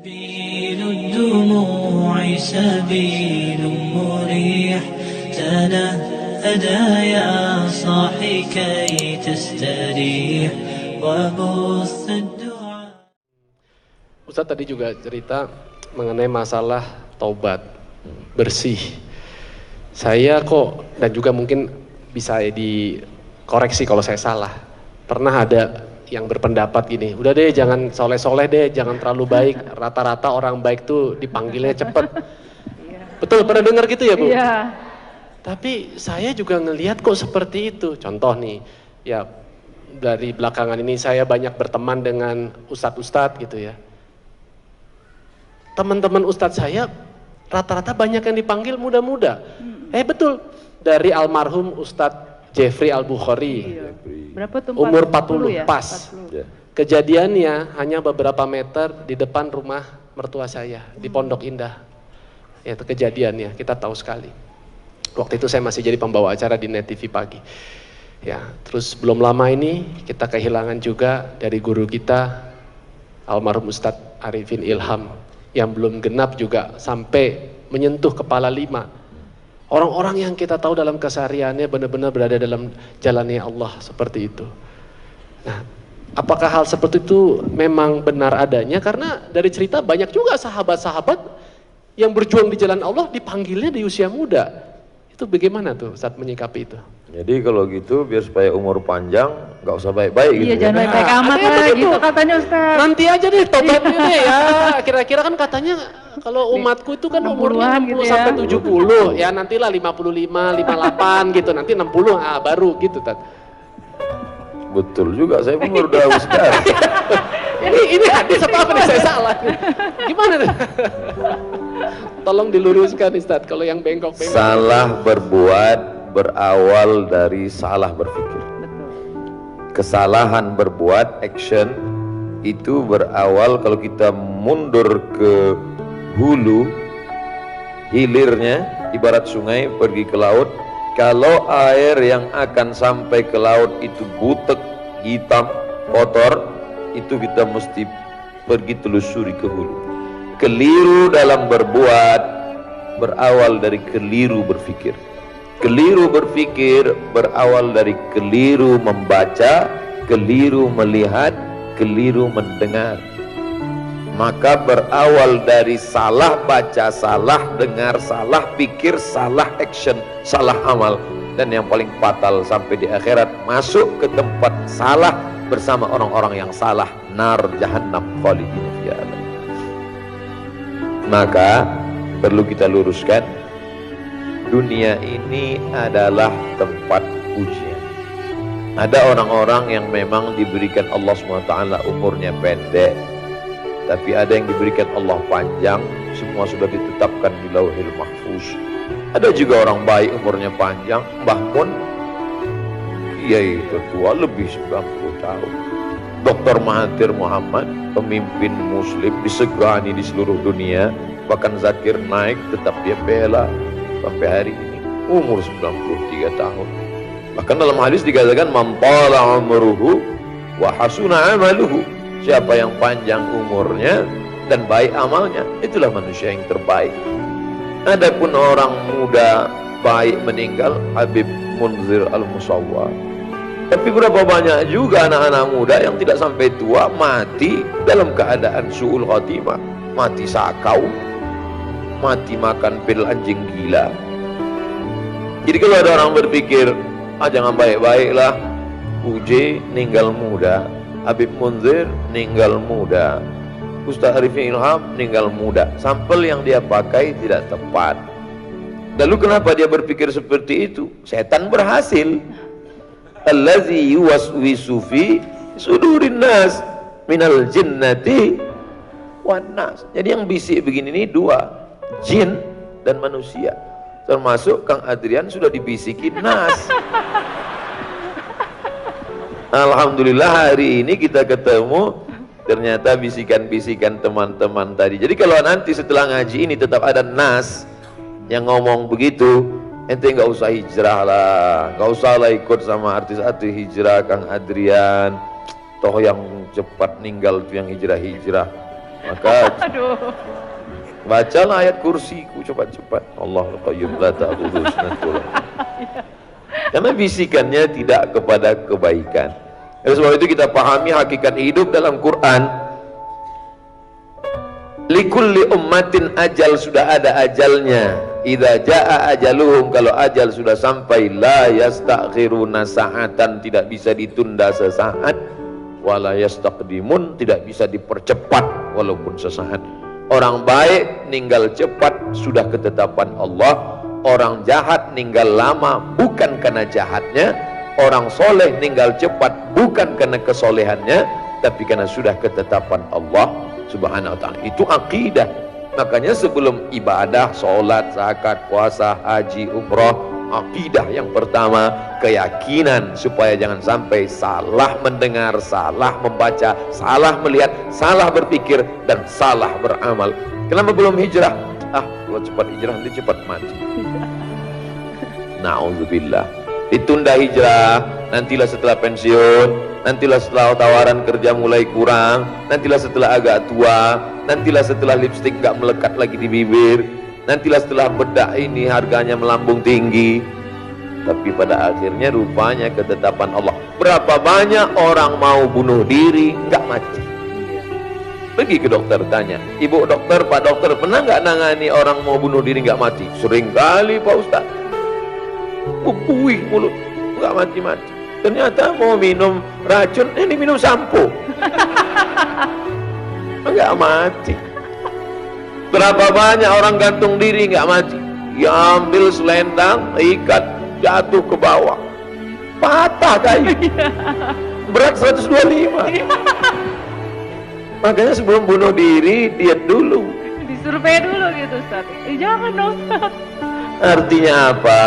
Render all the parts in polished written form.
سبيل الدموع سبيل مريح تنهدى يا صاحي كي تستريح وبث الدعاء. Ustadz tadi juga cerita mengenai masalah taubat, bersih. Saya kok, dan juga mungkin bisa dikoreksi kalau saya salah, pernah ada yang berpendapat gini, udah deh jangan soleh-soleh deh, jangan terlalu baik, rata-rata orang baik tuh dipanggilnya cepet. Betul, pernah dengar gitu ya Bu? Iya. Tapi saya juga ngelihat kok seperti itu. Contoh nih, ya dari belakangan ini saya banyak berteman dengan ustadz-ustadz gitu ya. Teman-teman ustadz saya rata-rata banyak yang dipanggil muda-muda. Betul, dari almarhum Ustadz Jeffrey Al-Bukhari. Iya. Berapa tuh? Umur 40 ya? pas. 40. Kejadiannya hanya beberapa meter di depan rumah mertua saya di Pondok Indah. Ya, itu kejadiannya, kita tahu sekali. Waktu itu saya masih jadi pembawa acara di Net TV Pagi. Ya, terus belum lama ini kita kehilangan juga dari guru kita almarhum Ustadz Arifin Ilham yang belum genap juga sampai menyentuh kepala 5. Orang-orang yang kita tahu dalam kesehariannya benar-benar berada dalam jalannya Allah seperti itu. Nah, apakah hal seperti itu memang benar adanya? Karena dari cerita banyak juga sahabat-sahabat yang berjuang di jalan Allah dipanggilnya di usia muda. Itu bagaimana tuh saat menyikapi itu? Jadi kalau gitu biar supaya umur panjang nggak usah baik-baik gitu. Iya, jangan baik-baik amat lah gitu katanya Ustaz. Nanti aja deh tobatnya deh ya. Kira-kira kan katanya kalau umatku itu kan umurnya 60 gitu ya. sampai 70. Ya nantilah 55, 58 gitu. Nanti 60 baru gitu Tat. Betul juga, saya pun baru tahu sekarang. Ini hadis apa nih saya salah? Gimana tuh? Tolong diluruskan Ustaz kalau yang bengkok-bengkok. Salah berbuat berawal dari salah berpikir. Kesalahan berbuat, action, itu berawal kalau kita mundur ke hulu, hilirnya, ibarat sungai pergi ke laut. Kalau air yang akan sampai ke laut itu butek, hitam, kotor, itu kita mesti pergi telusuri ke hulu. Keliru dalam berbuat berawal dari keliru berpikir. Keliru berpikir berawal dari keliru membaca, keliru melihat, keliru mendengar. Maka berawal dari salah baca, salah dengar, salah pikir, salah action, salah amal. Dan yang paling fatal sampai di akhirat, masuk ke tempat salah bersama orang-orang yang salah, nar jahannam khalidina fiha. Maka perlu kita luruskan, dunia ini adalah tempat ujian. Ada orang-orang yang memang diberikan Allah SWT umurnya pendek, tapi ada yang diberikan Allah panjang, semua sudah ditetapkan di Lauhil Mahfuz. Ada juga orang baik umurnya panjang, Mbah Mun kiai tertua lebih 90 tahun. Dr. Mahathir Muhammad, pemimpin muslim disegani di seluruh dunia, bahkan Zakir Naik tetap dia bela sampai hari ini, umur 93 tahun. Bahkan dalam hadis dikatakan man tala umruhu wa hasuna amaluhu. Siapa yang panjang umurnya dan baik amalnya, itulah manusia yang terbaik. Adapun orang muda baik meninggal, Habib Munzir Al-Musawwar. Tapi berapa banyak juga anak-anak muda yang tidak sampai tua mati dalam keadaan su'ul khatimah, mati sakau, mati makan pil anjing gila. Jadi kalau ada orang berpikir, jangan baik-baiklah, UJ ninggal muda, Habib Munzir ninggal muda, Ustaz Arifin Ilham ninggal muda, sampel yang dia pakai tidak tepat. Lalu kenapa dia berpikir seperti itu? Setan berhasil. Allazi yuwaswisu fi sudurin nas minal jinnati wan nas. Jadi yang bisik begini ini dua, jin dan manusia. Termasuk Kang Adrian sudah dibisikin nas. Alhamdulillah hari ini kita ketemu, ternyata bisikan-bisikan teman-teman tadi. Jadi kalau nanti setelah ngaji ini tetap ada nas yang ngomong begitu, ente nggak usah hijrah lah, nggak usah lah ikut sama artis-artis hijrah Kang Adrian, toh yang cepat ninggal tuh yang hijrah-hijrah. Maka Aduh. bacalah ayat kursiku cepat-cepat. Allahul qayyum la ta'khudhuhu sinatun wa la nawm. Karena bisikannya tidak kepada kebaikan. Oleh sebab itu kita pahami hakikat hidup dalam Quran. Likulli ummatin ajal, sudah ada ajalnya. Idza jaa ajaluhum, kalau ajal sudah sampai, la yastakhiruna sa'atan, tidak bisa ditunda sesaat, wala yastaqdimun, tidak bisa dipercepat walaupun sesaat. Orang baik ninggal cepat sudah ketetapan Allah. Orang jahat ninggal lama bukan karena jahatnya. Orang soleh ninggal cepat bukan karena kesolehannya, tapi karena sudah ketetapan Allah Subhanahu wa ta'ala. Itu akidah. Makanya sebelum ibadah, sholat, zakat, puasa, haji, umrah, akidah yang pertama, keyakinan supaya jangan sampai salah mendengar, salah membaca, salah melihat, salah berpikir, dan salah beramal. Kenapa belum hijrah? Kalau cepat hijrah nanti cepat mati. Na'udzubillah. Ditunda hijrah, nantilah setelah pensiun, nantilah setelah tawaran kerja mulai kurang, nantilah setelah agak tua, nantilah setelah lipstik gak melekat lagi di bibir, nantilah setelah bedak ini harganya melambung tinggi. Tapi pada akhirnya rupanya ketetapan Allah. Berapa banyak orang mau bunuh diri gak mati? Pergi ke dokter tanya, ibu dokter, pak dokter, pernah gak nangani orang mau bunuh diri gak mati? Sering kali pak ustaz. Buih mulut gak mati-mati. Ternyata mau minum racun, ini minum sampo. Gak mati. Berapa banyak orang gantung diri gak mati? Ya ambil selendang, ikat, jatuh ke bawah, patah kayu, berat 125. Makanya sebelum bunuh diri diet dulu, Disurvei dulu gitu Ustaz. Jangan dong Ustaz. artinya apa?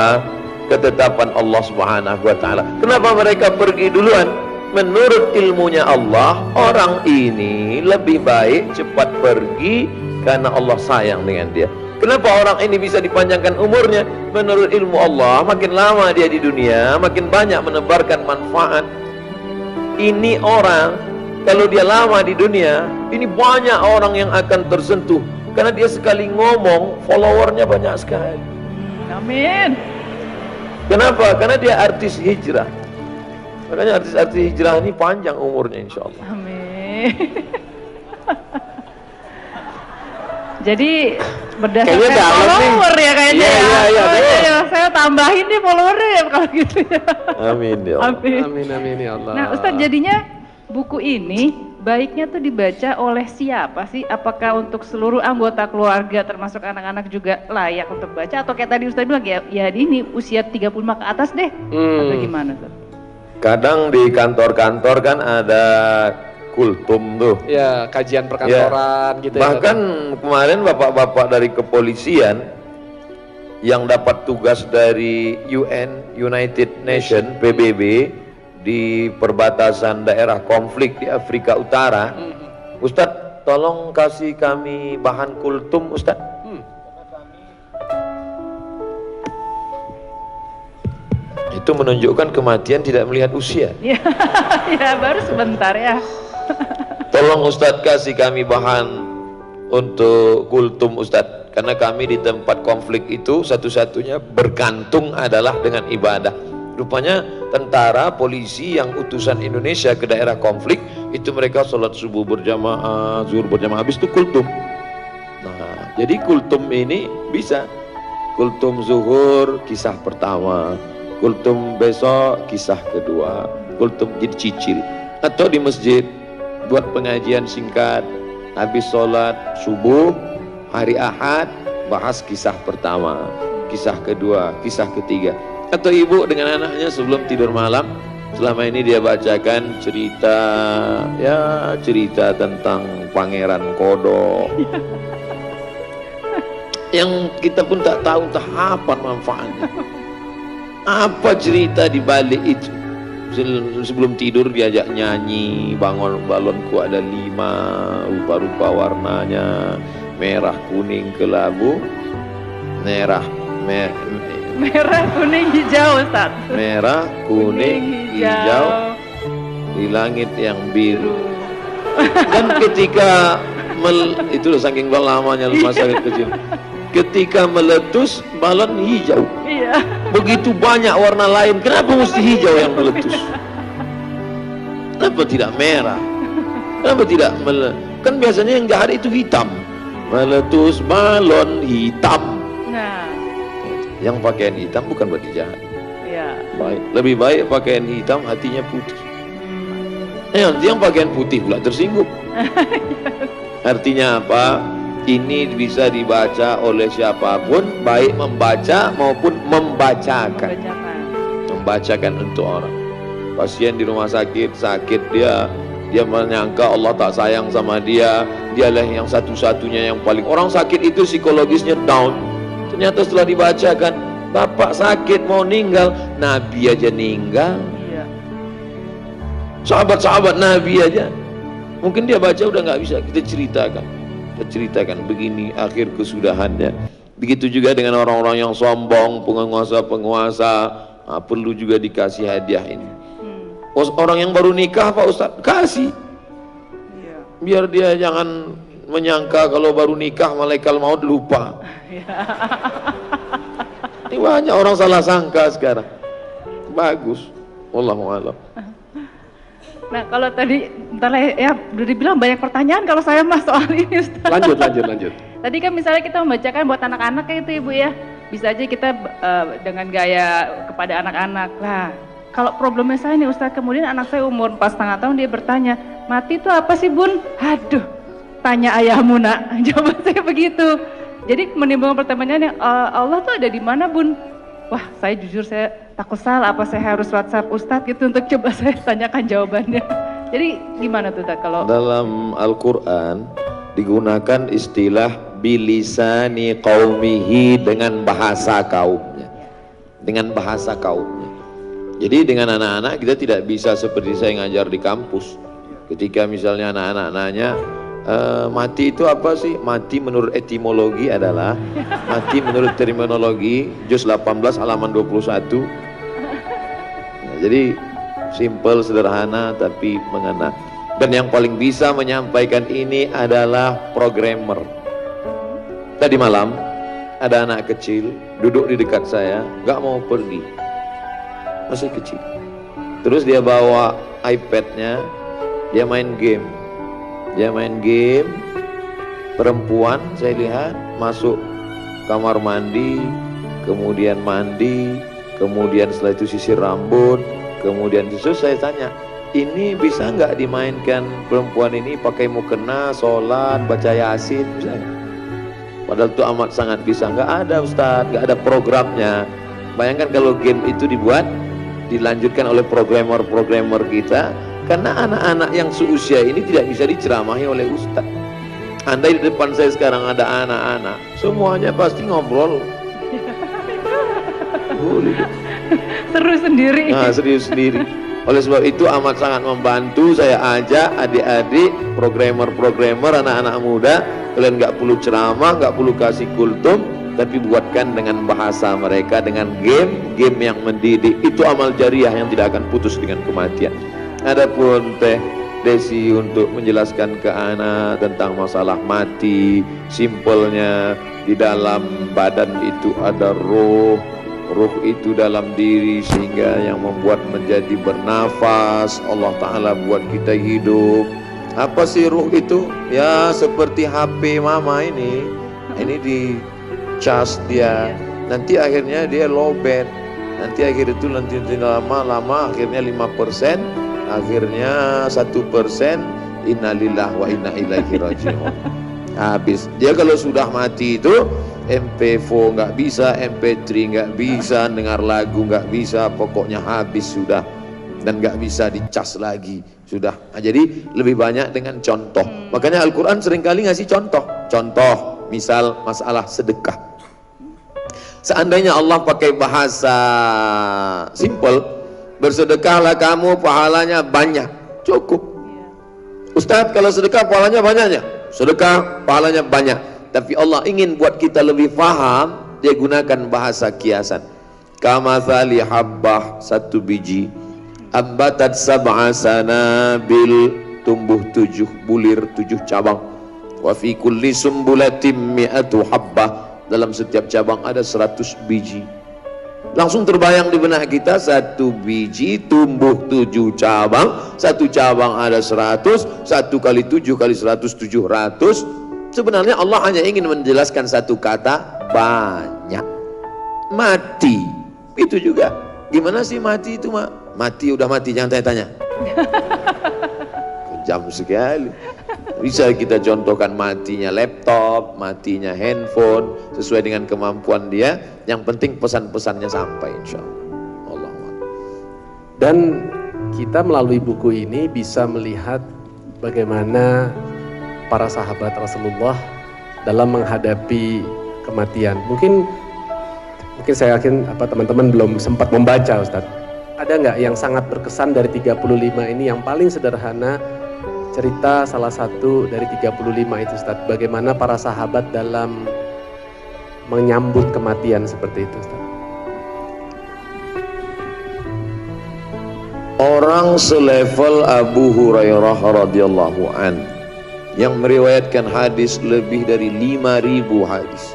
Ketetapan Allah Subhanahu wa ta'ala. Kenapa mereka pergi duluan? Menurut ilmunya Allah, orang ini lebih baik cepat pergi karena Allah sayang dengan dia. Kenapa orang ini bisa dipanjangkan umurnya? Menurut ilmu Allah, makin lama dia di dunia, makin banyak menebarkan manfaat. Ini orang, kalau dia lama di dunia, ini banyak orang yang akan tersentuh. Karena dia sekali ngomong, followernya banyak sekali. Amin. Kenapa? Karena dia artis hijrah. Makanya artis-artis hijrah ini panjang umurnya insya Allah. Amin. Jadi berdasarkan Kayaknya dalam nih. follower ya kayaknya Iya, ya. iya, Oh, iya. iya, saya tambahin nih followernya ya kalau gitu ya. Amin ya Allah. Amin. Amin amin ya Allah. Nah Ustadz, jadinya buku ini baiknya tuh dibaca oleh siapa sih? Apakah untuk seluruh anggota keluarga termasuk anak-anak juga layak untuk baca? Atau kayak tadi Ustadz bilang ya ini usia 35 ke atas deh? Atau gimana Ustadz? Kadang di kantor-kantor kan ada kultum tuh. Ya, kajian perkantoran gitu Bahkan ya. kemarin bapak-bapak dari kepolisian yang dapat tugas dari UN, United Nation, PBB di perbatasan daerah konflik di Afrika Utara. Ustadz, tolong kasih kami bahan kultum Ustadz. Itu menunjukkan kematian tidak melihat usia. Ya, ya baru sebentar ya. Tolong Ustadz kasih kami bahan untuk kultum Ustadz, karena kami di tempat konflik itu satu-satunya bergantung adalah dengan ibadah. Rupanya tentara, polisi yang utusan Indonesia ke daerah konflik itu mereka sholat subuh berjamaah, zuhur berjamaah, habis itu kultum. Nah, jadi kultum ini bisa kultum zuhur kisah pertama, kultum besok kisah kedua, kultum jadi cicil. Atau di masjid buat pengajian singkat, habis sholat subuh hari Ahad bahas kisah pertama, kisah kedua, kisah ketiga. Atau ibu dengan anaknya sebelum tidur malam, selama ini dia bacakan cerita, ya cerita tentang Pangeran Kodok yang kita pun tak tahu entah apa manfaatnya, apa cerita di balik itu. Sebelum tidur diajak nyanyi, bangun balonku ada 5 rupa-rupa warnanya, merah kuning kelabu, merah kuning hijau Ustaz. merah kuning hijau di langit yang biru. Dan ketika itu loh saking lamanya rumah sakit kecil. Ketika meletus balon hijau. Iya. Begitu banyak warna lain, kenapa mesti hijau yang meletus? Kenapa tidak merah? Kenapa tidak kan biasanya yang jahat itu hitam. Meletus balon hitam. Nah, Yang pakaian hitam bukan berarti jahat. iya. Baik, lebih baik pakaian hitam hatinya putih. Yang pakaian putih pula tersinggung. Artinya apa? Ini bisa dibaca oleh siapapun, baik membaca maupun membacakan. Membacakan untuk orang. Pasien di rumah sakit dia menyangka Allah tak sayang sama dialah yang satu-satunya yang paling. Orang sakit itu psikologisnya down. Ternyata setelah dibacakan, bapak sakit mau meninggal, Nabi aja meninggal. Iya. Sahabat-sahabat Nabi aja, mungkin dia baca udah nggak bisa. Kita ceritakan begini akhir kesudahannya. Begitu juga dengan orang-orang yang sombong, penguasa-penguasa, perlu juga dikasih hadiah ini. Orang yang baru nikah Pak Ustadz, kasih. Iya. Biar dia jangan menyangka kalau baru nikah malaikat maut lupa. Ini banyak orang salah sangka sekarang. Bagus. Wallahu a'lam. Nah, kalau tadi bentar ya udah dibilang banyak pertanyaan kalau saya mas soal ini Ustaz. Lanjut. Tadi kan misalnya kita membacakan buat anak-anak kayak itu Ibu ya. Bisa aja kita dengan gaya kepada anak-anak. Lah, kalau problemnya saya nih Ustaz, kemudian anak saya umur 4,5 tahun dia bertanya, mati itu apa sih Bun? Aduh, tanya ayahmu nak. Jawaban saya begitu. Jadi menimbulkan pertanyaan Allah tuh ada di mana Bun? Wah, saya jujur saya takut salah, apa saya harus WhatsApp Ustadz gitu untuk coba saya tanyakan jawabannya. Jadi gimana tuh tak kalau dalam Al-Quran digunakan istilah bilisani qaumihi, dengan bahasa kaumnya. Dengan bahasa kaumnya. Jadi dengan anak-anak kita tidak bisa seperti saya ngajar di kampus. Ketika misalnya anak-anak nanya, mati itu apa sih? Mati menurut etimologi adalah, mati menurut terminologi juz 18 halaman 21. Nah, jadi simple, sederhana tapi mengena. Dan yang paling bisa menyampaikan ini adalah programmer. Tadi malam ada anak kecil duduk di dekat saya, gak mau pergi, masih kecil. Terus dia bawa iPad-nya, dia main game. Perempuan saya lihat masuk kamar mandi, kemudian mandi, kemudian setelah itu sisir rambut, kemudian saya tanya, ini bisa nggak dimainkan perempuan ini pakai mukena, sholat, baca yasin misalnya? Padahal itu amat sangat bisa. Nggak ada Ustadz, nggak ada programnya. Bayangkan kalau game itu dilanjutkan oleh programmer kita. Karena anak-anak yang seusia ini tidak bisa diceramahi oleh Ustaz. Andai di depan saya sekarang ada anak-anak, semuanya pasti ngobrol. seru sendiri? Nah, serius sendiri. Oleh sebab itu amat sangat membantu saya ajak adik-adik, programmer, anak-anak muda. Kalian nggak perlu ceramah, nggak perlu kasih kultum, tapi buatkan dengan bahasa mereka, dengan game yang mendidik. Itu amal jariah yang tidak akan putus dengan kematian. Adapun Teh Desi untuk menjelaskan ke anak tentang masalah mati, simpelnya di dalam badan itu ada ruh itu dalam diri sehingga yang membuat menjadi bernafas. Allah Ta'ala buat kita hidup. Apa sih ruh itu? Ya seperti HP mama ini di cas dia, nanti akhirnya dia lowbat, nanti lama-lama akhirnya 5%, akhirnya 1%, innalillah wa inna ilaihi raji'un. Habis. Dia kalau sudah mati itu MP4 nggak bisa, MP3 nggak bisa, dengar lagu nggak bisa, pokoknya habis sudah, dan nggak bisa dicas lagi sudah. Nah, jadi lebih banyak dengan contoh. Makanya Al-Quran seringkali ngasih contoh, misal masalah sedekah. Seandainya Allah pakai bahasa simple, bersedekahlah kamu pahalanya banyak, cukup. Ustadz, kalau sedekah pahalanya banyaknya, sedekah pahalanya banyak. Tapi Allah ingin buat kita lebih paham, dia gunakan bahasa kiasan. Kamathali habbah, satu biji, ambatat sab'a sanabil, tumbuh 7 bulir, 7 cabang. Wa fi kulli sumbulatin mi'atu habbah, dalam setiap cabang ada 100 biji. Langsung terbayang di benak kita, satu biji tumbuh 7 cabang, satu cabang ada 100, 1 kali 7 kali 100, 700. Sebenarnya Allah hanya ingin menjelaskan satu kata, banyak. Mati, itu juga. Gimana sih mati itu, Mak? Mati udah mati, jangan tanya-tanya. Kejam sekali. Bisa kita contohkan matinya laptop, matinya handphone, sesuai dengan kemampuan dia. Yang penting pesan-pesannya sampai, insya Allah. Dan kita melalui buku ini bisa melihat bagaimana para sahabat Rasulullah dalam menghadapi kematian. Mungkin saya yakin teman-teman belum sempat membaca, Ustaz. Ada nggak yang sangat berkesan dari 35 ini, yang paling sederhana, cerita salah satu dari 35 itu, Ustaz? Bagaimana para sahabat dalam menyambut kematian seperti itu, Ustaz? Orang selevel Abu Hurairah radhiyallahu an yang meriwayatkan hadis lebih dari 5.000 hadis.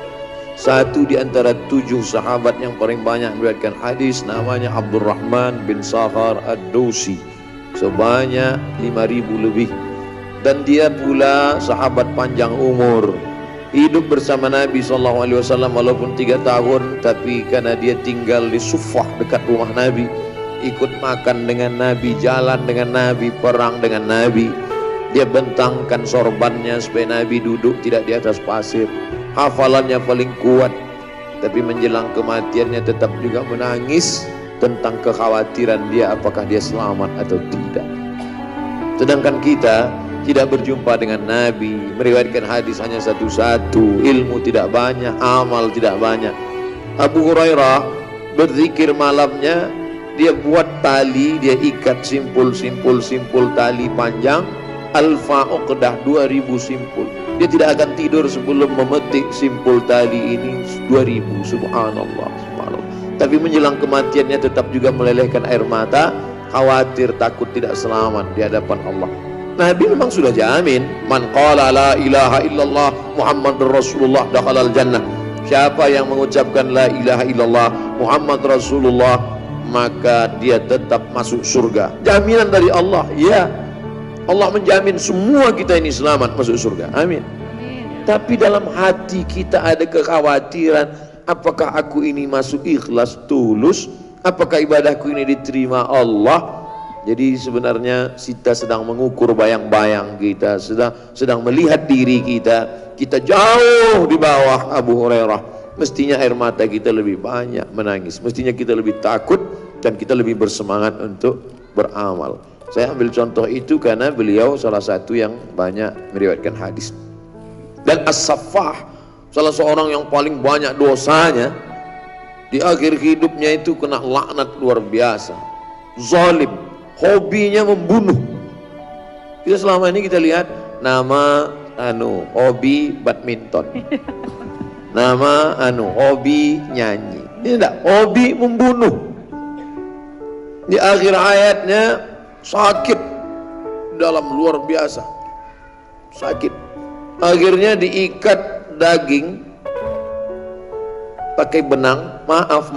Satu di antara 7 sahabat yang paling banyak meriwayatkan hadis, namanya Abdurrahman bin Sakhar Ad-Dausi, sebanyak 5.000 lebih. Dan dia pula sahabat panjang umur, hidup bersama Nabi SAW walaupun 3 tahun, tapi karena dia tinggal di Suffah dekat rumah Nabi, ikut makan dengan Nabi, jalan dengan Nabi, perang dengan Nabi. Dia bentangkan sorbannya supaya Nabi duduk tidak di atas pasir. Hafalannya paling kuat, tapi menjelang kematiannya tetap juga menangis tentang kekhawatiran dia apakah dia selamat atau tidak. Sedangkan kita tidak berjumpa dengan Nabi, meriwayatkan hadis hanya satu-satu, ilmu tidak banyak, amal tidak banyak. Abu Hurairah berzikir malamnya, dia buat tali, dia ikat simpul tali panjang, alfa uqdah, 2000 simpul. Dia tidak akan tidur sebelum memetik simpul tali ini 2000. Subhanallah, subhanallah. Tapi menjelang kematiannya tetap juga melelehkan air mata, khawatir takut tidak selamat di hadapan Allah. Nabi memang sudah jamin, man qala la ilaha illallah Muhammadur Rasulullah dakhalal jannah. Siapa yang mengucapkan la ilaha illallah Muhammad Rasulullah, maka dia tetap masuk surga. Jaminan dari Allah, ya. Allah menjamin semua kita ini selamat masuk surga. Amin. Tapi dalam hati kita ada kekhawatiran, apakah aku ini masuk ikhlas tulus? Apakah ibadahku ini diterima Allah? Jadi sebenarnya kita sedang mengukur bayang-bayang kita, sedang melihat diri kita jauh di bawah Abu Hurairah. Mestinya air mata kita lebih banyak menangis, mestinya kita lebih takut dan kita lebih bersemangat untuk beramal. Saya ambil contoh itu karena beliau salah satu yang banyak meriwayatkan hadis. Dan As-Saffah, salah seorang yang paling banyak dosanya, di akhir hidupnya itu kena laknat luar biasa, zalim, hobinya membunuh. Kita selama ini kita lihat nama hobi badminton, nama hobi nyanyi. Ini tidak, hobi membunuh. Di akhir hayatnya sakit dalam luar biasa, sakit. Akhirnya diikat daging pakai benang, maaf,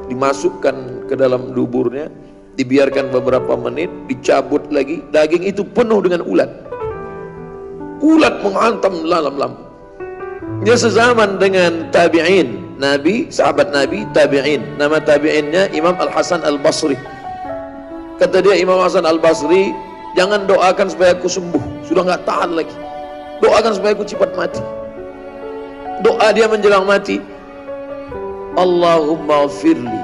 dimasukkan ke dalam duburnya, dibiarkan beberapa menit, dicabut lagi, daging itu penuh dengan ulat. Ulat menghantam dalam lambung. Dia sezaman dengan tabi'in, Nabi, sahabat Nabi, tabi'in. Nama tabi'innya Imam Al-Hasan Al-Basri. Kata dia, Imam Hasan Al-Basri, jangan doakan supaya aku sembuh, sudah nggak tahan lagi. Doakan supaya aku cepat mati. Doa dia menjelang mati, Allahumma firli,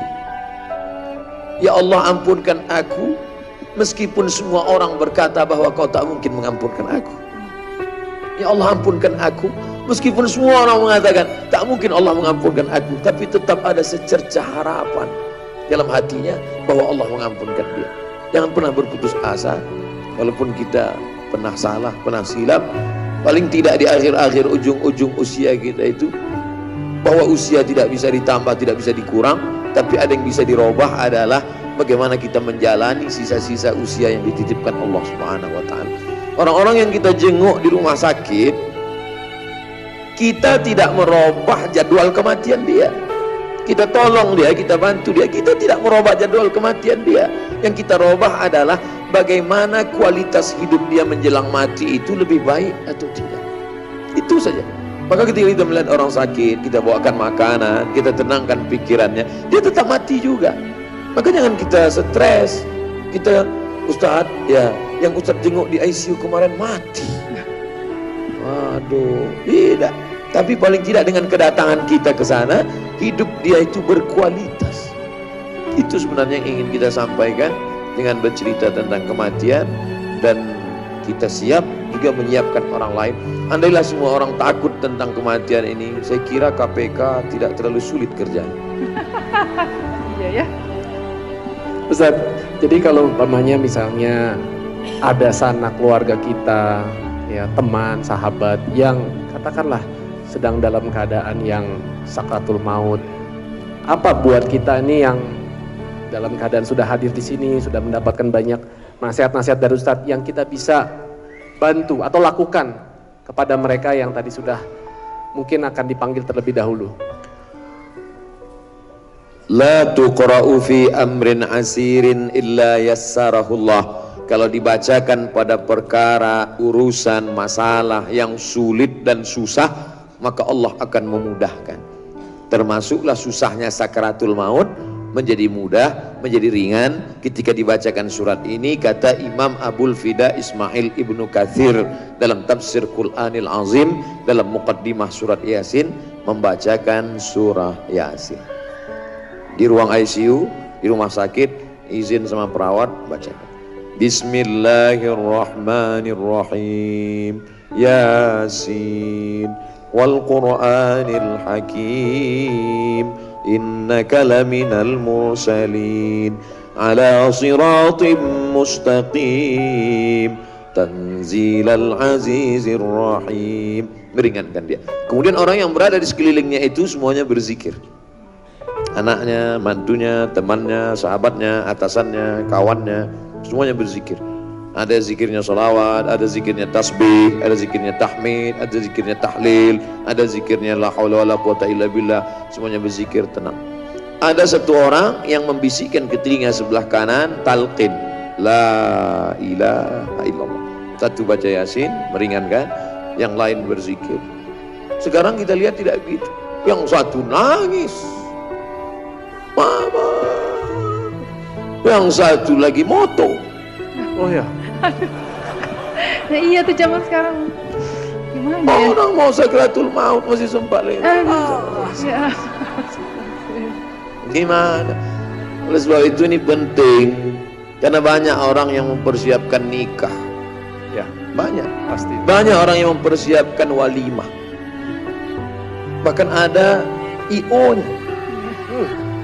ya Allah ampunkan aku, meskipun semua orang berkata bahwa kau tak mungkin mengampunkan aku. Ya Allah ampunkan aku, meskipun semua orang mengatakan tak mungkin Allah mengampunkan aku, tapi tetap ada secercah harapan dalam hatinya bahwa Allah mengampunkan dia. Jangan pernah berputus asa, walaupun kita pernah salah, pernah silap. Paling tidak di akhir-akhir ujung-ujung usia kita itu, bahwa usia tidak bisa ditambah, tidak bisa dikurang, tapi ada yang bisa dirubah adalah bagaimana kita menjalani sisa-sisa usia yang dititipkan Allah Subhanahu wa ta'ala. Orang-orang yang kita jenguk di rumah sakit, Kita tidak merubah jadwal kematian dia. Kita tolong dia, kita bantu dia. Kita tidak merubah jadwal kematian dia. Yang kita rubah adalah bagaimana kualitas hidup dia menjelang mati itu lebih baik atau tidak. Itu saja. Maka ketika kita melihat orang sakit, kita bawakan makanan, kita tenangkan pikirannya, dia tetap mati juga. Maka jangan kita stres. Kita, Ustadz, ya, yang Ustadz jenguk di ICU kemarin mati. Waduh, tidak. Tapi paling tidak dengan kedatangan kita ke sana, hidup dia itu berkualitas. Itu sebenarnya yang ingin kita sampaikan dengan bercerita tentang kematian, dan kita siap juga menyiapkan orang lain. Andailah semua orang takut tentang kematian ini, saya kira KPK tidak terlalu sulit kerjanya. Iya ya. Ustaz, jadi kalau umpamanya misalnya ada sanak keluarga kita, ya teman, sahabat yang katakanlah sedang dalam keadaan yang sakratul maut, apa buat kita ini yang dalam keadaan sudah hadir di sini, sudah mendapatkan banyak nasihat-nasihat dari Ustadz yang kita bisa bantu atau lakukan kepada mereka yang tadi sudah mungkin akan dipanggil terlebih dahulu? La tuqra'u fi amrin asirin illa yassarahullah. Kalau dibacakan pada perkara, urusan, masalah yang sulit dan susah, maka Allah akan memudahkan. Termasuklah susahnya sakaratul maut menjadi mudah, menjadi ringan ketika dibacakan surat ini. Kata Imam Abul Fida Ismail Ibnu Katsir dalam tafsir Qur'anil Azim, dalam muqaddimah surat Yasin, membacakan surah Yasin. Di ruang ICU, di rumah sakit, izin sama perawat, bacakan Bismillahirrahmanirrahim, Yasin wal Qur'anil Hakim, innaka laminal mursalin ala siratim mustaqim tanzilal azizir rahim. Meringankan dia. Kemudian orang yang berada di sekelilingnya itu semuanya berzikir. Anaknya, mantunya, temannya, sahabatnya, atasannya, kawannya, semuanya berzikir. Ada zikirnya salawat, ada zikirnya tasbih, ada zikirnya tahmid, ada zikirnya tahlil, ada zikirnya la haula wala quwata illa billah. Semuanya berzikir tenang. Ada satu orang yang membisikkan ke telinga sebelah kanan talqin, la ilaha illallah. Satu baca Yasin, meringankan, yang lain berzikir. Sekarang kita lihat tidak begitu. Yang satu nangis, mama, yang satu lagi moto. Oh ya. Nah, iya tuh zaman sekarang. Gimana ya? Orang mau sakratul maut masih sempat lagi. Ya. Gimana? Oleh sebab itu ini penting, karena banyak orang yang mempersiapkan nikah. Ya, Banyak. pasti. Banyak orang yang mempersiapkan walimah. Bahkan ada IO-nya,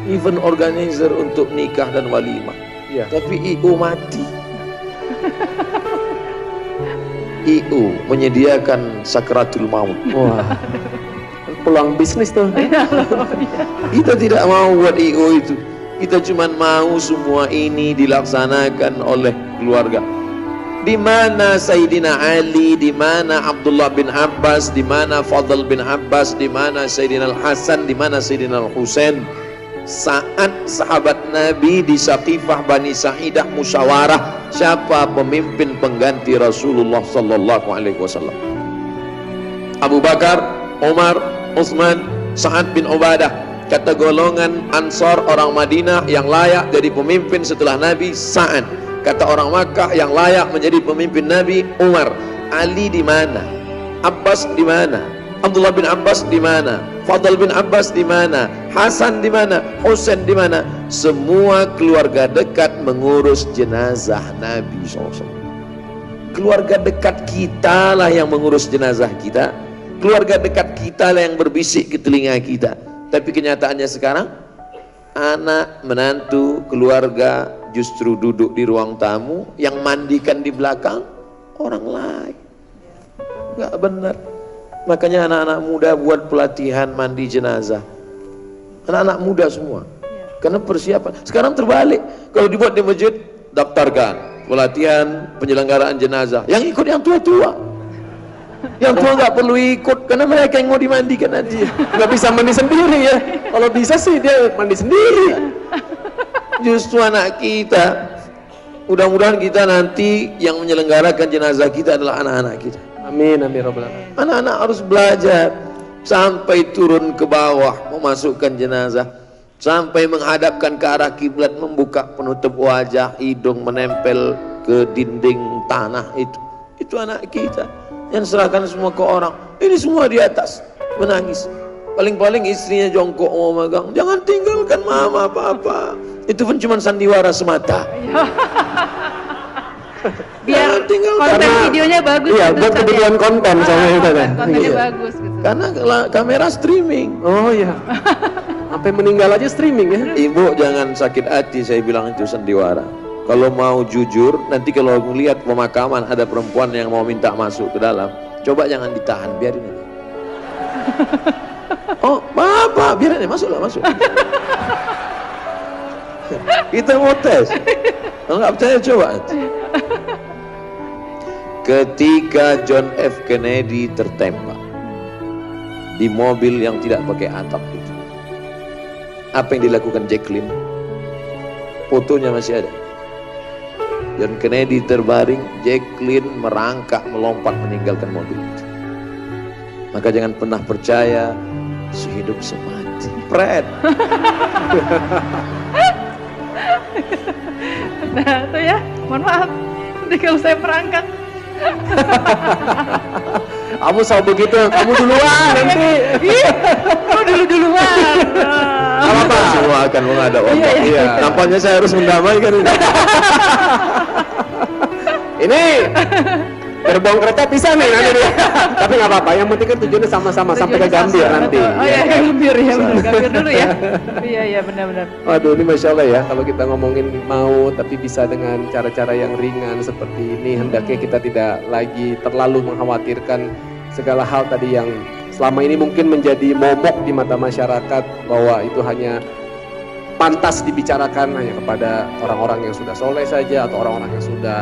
event organizer untuk nikah dan walimah. Iya. Tapi IO mati. IO menyediakan sakratul maut. Wah. Peluang bisnis tuh. Kita tidak mau buat IO itu. Kita cuma mau semua ini dilaksanakan oleh keluarga. Di mana Sayyidina Ali, di mana Abdullah bin Abbas, di mana Fadl bin Abbas, di mana Sayyidina Al-Hasan, di mana Sayyidina Al-Husain saat sahabat Nabi di Saqifah Bani Sa'idah musyawarah siapa pemimpin pengganti Rasulullah sallallahu alaihi wasallam? Abu Bakar, Umar, Utsman, Sa'ad bin Ubadah. Kata golongan Ansar orang Madinah yang layak jadi pemimpin setelah Nabi, Sa'ad. Kata orang Makkah yang layak menjadi pemimpin Nabi, Umar. Ali di mana? Abbas di mana? Abdullah bin Abbas di mana? Fadl bin Abbas di mana? Hasan di mana? Husain di mana? Semua keluarga dekat mengurus jenazah Nabi SAW. Keluarga dekat kita lah yang mengurus jenazah kita. Keluarga dekat kita lah yang berbisik ke telinga kita. Tapi kenyataannya sekarang, anak, menantu, keluarga justru duduk di ruang tamu, yang mandikan di belakang orang lain. Nggak benar. Makanya anak-anak muda buat pelatihan mandi jenazah. Anak-anak muda semua. Karena persiapan. Sekarang terbalik. Kalau dibuat di masjid, daftarkan pelatihan penyelenggaraan jenazah. Yang ikut yang tua-tua. Yang tua nggak perlu ikut karena mereka yang mau dimandikan nanti. Nggak bisa mandi sendiri ya. Kalau bisa sih dia mandi sendiri. Justru anak kita, mudah-mudahan kita nanti yang menyelenggarakan jenazah kita adalah anak-anak kita. Amin, amin robbal alamin. Anak-anak harus belajar sampai turun ke bawah memasukkan jenazah, sampai menghadapkan ke arah kiblat, membuka penutup wajah, hidung menempel ke dinding tanah itu anak kita yang serahkan semua ke orang. Ini semua di atas menangis, paling-paling istrinya jongkok mau megang, jangan tinggalkan mama papa. Itu pun cuma sandiwara semata. Biar konten videonya bagus. Iya, buat kebutuhan konten sama itu kan. Kontennya bagus gitu. Karena kamera streaming. Oh iya. Sampai meninggal aja streaming ya. Ibu jangan sakit hati, saya bilang itu sandiwara. Kalau mau jujur, nanti kalau melihat pemakaman ada perempuan yang mau minta masuk ke dalam, coba jangan ditahan, biarin aja. Oh, bapak, biarin aja, masuklah, masuk. Kita mau tes. Kalau nggak percaya coba. Ketika John F. Kennedy tertembak di mobil yang tidak pakai atap itu, apa yang dilakukan Jacqueline? Fotonya masih ada. John Kennedy terbaring, Jacqueline merangkak melompat meninggalkan mobil itu. Maka jangan pernah percaya sehidup semati. Pret. Nah itu ya, mohon maaf. Jadi kalau saya merangkak. Kamu selalu begitu, kamu duluan nanti. Kamu duluan. Apa semua akan menghadap Allah. Iya. Nampaknya saya harus mendamaikan ini. Ini gerbong kereta bisa nih nanti dia. Tapi nggak apa-apa, yang penting kan tujuannya sama-sama sampai ke Gambir nanti. Oh iya, ke Gambir ya benar. Gambir dulu ya. Iya benar-benar. Waduh, ini Masya Allah ya, kalau kita ngomongin mau tapi bisa dengan cara-cara yang ringan seperti ini, hendaknya kita tidak lagi terlalu mengkhawatirkan segala hal tadi yang selama ini mungkin menjadi momok di mata masyarakat, bahwa itu hanya pantas dibicarakan hanya kepada orang-orang yang sudah soleh saja atau orang-orang yang sudah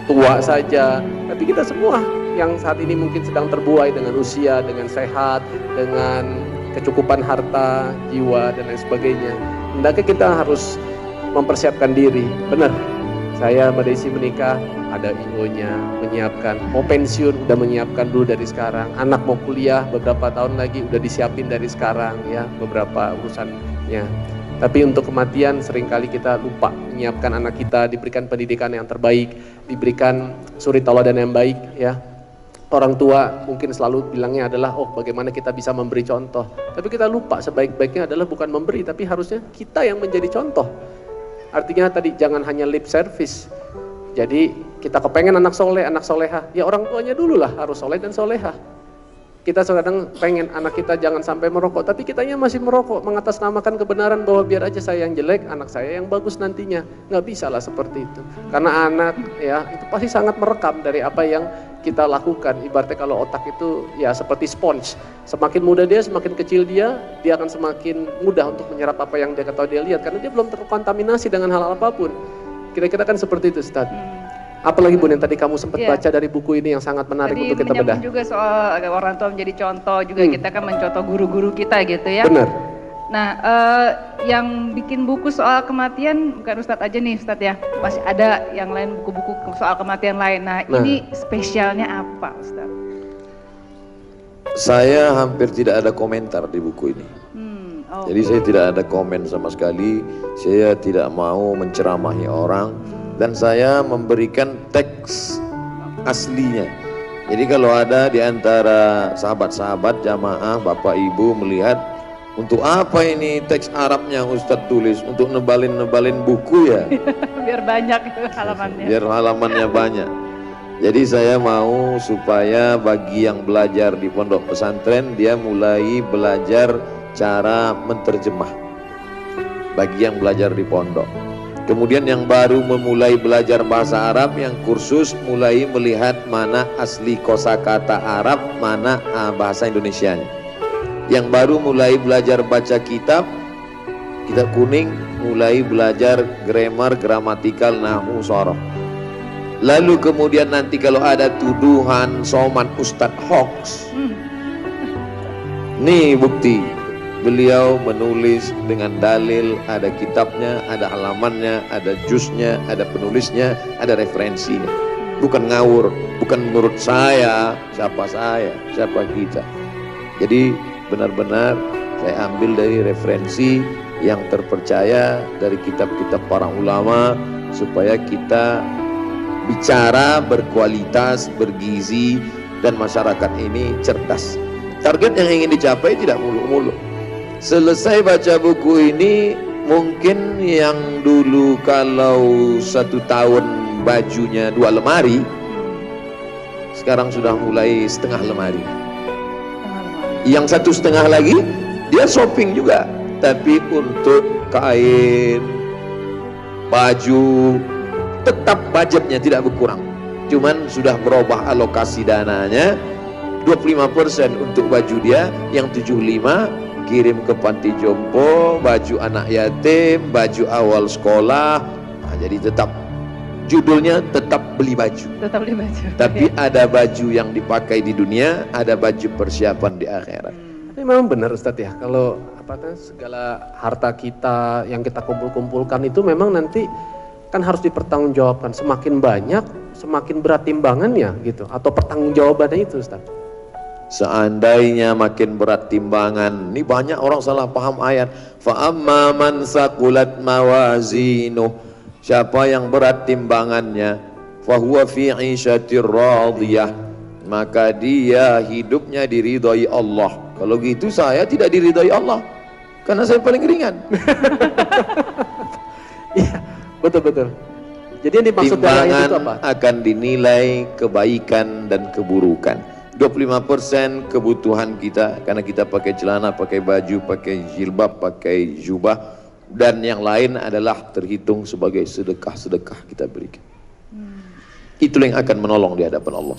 tua saja. Tapi kita semua yang saat ini mungkin sedang terbuai dengan usia, dengan sehat, dengan kecukupan harta, jiwa dan lain sebagainya, hendaknya kita harus mempersiapkan diri. Benar, saya Mbak Desi menikah, ada ingonya, menyiapkan, mau pensiun udah menyiapkan dulu dari sekarang, anak mau kuliah beberapa tahun lagi udah disiapin dari sekarang ya, beberapa urusannya. Tapi untuk kematian seringkali kita lupa menyiapkan anak kita, diberikan pendidikan yang terbaik, diberikan suri tauladan yang baik ya. Orang tua mungkin selalu bilangnya adalah, oh bagaimana kita bisa memberi contoh. Tapi kita lupa sebaik-baiknya adalah bukan memberi, tapi harusnya kita yang menjadi contoh. Artinya tadi jangan hanya lip service. Jadi kita kepengen anak soleh, anak soleha, ya orang tuanya dulu lah harus soleh dan soleha. Kita kadang pengen anak kita jangan sampai merokok, tapi kitanya masih merokok, mengatasnamakan kebenaran bahwa biar aja saya yang jelek, anak saya yang bagus nantinya. Nggak bisa lah seperti itu. Karena anak ya itu pasti sangat merekam dari apa yang kita lakukan. Ibaratnya kalau otak itu ya seperti sponge. Semakin muda dia, semakin kecil dia akan semakin mudah untuk menyerap apa yang dia ketahui dia lihat. Karena dia belum terkontaminasi dengan hal apapun. Kira-kira kan seperti itu, Ustaz. Apalagi Bun yang tadi kamu sempat baca dari buku ini yang sangat menarik tadi untuk kita bedah. Tadi juga soal orang tua menjadi contoh, juga kita kan mencontoh guru-guru kita gitu ya. Benar. Nah, yang bikin buku soal kematian bukan Ustadz aja nih Ustadz ya, masih ada yang lain buku-buku soal kematian lain. Nah, ini spesialnya apa Ustadz? Saya hampir tidak ada komentar di buku ini. Jadi saya tidak ada komen sama sekali, saya tidak mau menceramahi orang. Dan saya memberikan teks aslinya. Jadi kalau ada di antara sahabat-sahabat jamaah, bapak ibu melihat, untuk apa ini teks Arabnya Ustadz tulis? Untuk nebalin buku ya? Biar banyak halamannya. Biar halamannya banyak. Jadi saya mau supaya bagi yang belajar di pondok pesantren, dia mulai belajar cara menterjemah. Bagi yang belajar di pondok. Kemudian yang baru memulai belajar bahasa Arab, yang kursus mulai melihat mana asli kosakata Arab, mana bahasa Indonesianya. Yang baru mulai belajar baca kitab kuning, mulai belajar grammar, gramatikal, nahu, sorof. Lalu kemudian nanti kalau ada tuduhan Somad Ustadz hoax, nih bukti, beliau menulis dengan dalil, ada kitabnya, ada halamannya, ada jusnya, ada penulisnya, ada referensinya. Bukan ngawur, bukan menurut saya, siapa kita. Jadi benar-benar saya ambil dari referensi yang terpercaya dari kitab-kitab para ulama, supaya kita bicara berkualitas, bergizi, dan masyarakat ini cerdas. Target yang ingin dicapai tidak muluk-muluk. Selesai baca buku ini, mungkin yang dulu kalau 1 tahun bajunya 2 lemari, sekarang sudah mulai setengah lemari. Yang 1,5 lagi, dia shopping juga, tapi untuk kain, baju, tetap budgetnya tidak berkurang. Cuman sudah berubah alokasi dananya, 25% untuk baju dia, yang 75 kirim ke panti jompo, baju anak yatim, baju awal sekolah. Nah, jadi tetap judulnya tetap beli baju. Tetap beli baju. Tapi ada baju yang dipakai di dunia, ada baju persiapan di akhirat. Tapi memang benar Ustadz ya, kalau segala harta kita yang kita kumpulkan itu memang nanti kan harus dipertanggungjawabkan. Semakin banyak, semakin berat timbangannya gitu, atau pertanggungjawabannya itu Ustadz. Seandainya makin berat timbangan, ini banyak orang salah paham ayat. Fa amma man saqulat mawazinuh, siapa yang berat timbangannya, fa huwa fi 'ishatir radiyah, maka dia hidupnya diridhai Allah. Kalau gitu saya tidak diridhai Allah, karena saya paling ringan. Iya, betul-betul. Jadi yang dimaksud dari itu apa? Akan dinilai kebaikan dan keburukan. 25% kebutuhan kita, karena kita pakai celana, pakai baju, pakai jilbab, pakai jubah, dan yang lain adalah terhitung sebagai sedekah-sedekah kita berikan. Itulah yang akan menolong di hadapan Allah.